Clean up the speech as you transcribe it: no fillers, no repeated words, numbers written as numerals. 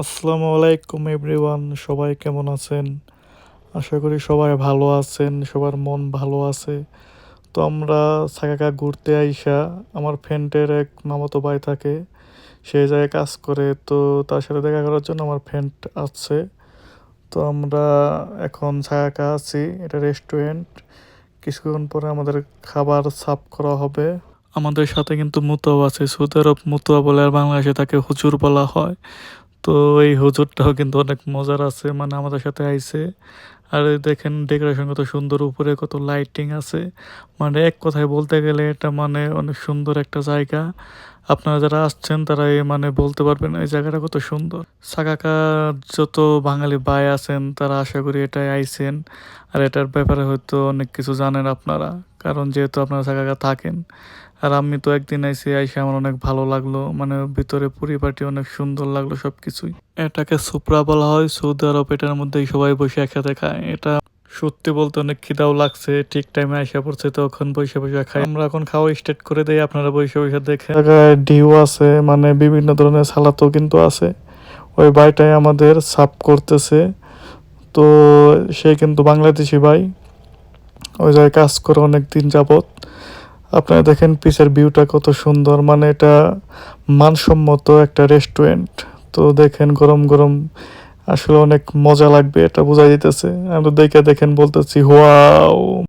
আসসালামু আলাইকুম এভরিওয়ান, সবাই কেমন আছেন? আশা করি সবাই ভালো আছেন, সবার মন ভালো আছে। তো আমরা সাকাকা ঘুরতে আইসা, আমার ফ্রেন্ডের এক মামাতো ভাই থাকে, সেই জায়গায় কাজ করে। তো তার সাথে দেখা করার জন্য আমার ফ্রেন্ড আছে। তো আমরা এখন সাকাকা আছি, এটা রেস্টুরেন্ট। কিছুক্ষণ পরে আমাদের খাবার সার্ভ করা হবে। আমাদের সাথে কিন্তু মুতুয়া আছে, সৌদি আরব মুতুয়া বলে, আর বাংলাদেশে তাকে হুজুর বলা হয়। তো এই হুজুরটাও কিন্তু অনেক মজার আছে, মানে আমাদের সাথে আইছে। আর এই দেখেন ডেকোরেশন কত সুন্দর, উপরে কত লাইটিং আছে। মানে এক কথায় বলতে গেলে এটা মানে অনেক সুন্দর একটা জায়গা। আপনারা যারা আসছেন তারা মানে বলতে পারবেন এই জায়গাটা কত সুন্দর। সাকাকা যত বাঙালি ভাই আছেন তারা আশা করি এটাই আইছেন, আর এটার ব্যাপারে হয়তো অনেক কিছু জানেন আপনারা, কারণ যেহেতু আপনারা সাকাকা থাকেন। আর আমি তো একদিন আইসে আমার অনেক ভালো লাগলো, মানে ভিতরে পরিপাটি অনেক সুন্দর লাগলো সবকিছুই। এটাকে সুপ্রা বলা হয় সৌদি আরব, এটার মধ্যেই সবাই বসে একসাথে খায়। এটা সত্যি বলতে অনেক খিদাও লাগছে, ঠিক টাইমে আইসা পড়ছে, তখন বসে বসে খাই। আমরা এখন খাওয়া স্টার্ট করে দেই, আপনারা বসে বসে দেখেন। জায়গায় ডিউ আছে, মানে বিভিন্ন ধরনের সালাদও কিন্তু আছে। ওই ভাইটাই আমাদের সার্ভ করতেছে। তো সে কিন্তু বাংলাদেশি ভাই, ওই জায়গায় কাজ করে অনেক দিন যাবত। আপনারা দেখেন পিছের ভিউটা কত সুন্দর, মানে এটা মানসম্মত একটা রেস্টুরেন্ট। তো দেখেন গরম গরম, আসলে অনেক মজা লাগবে, এটা বোঝা যাইতেছে। আমরা দেখে দেখেন বলতেছি ওয়াও।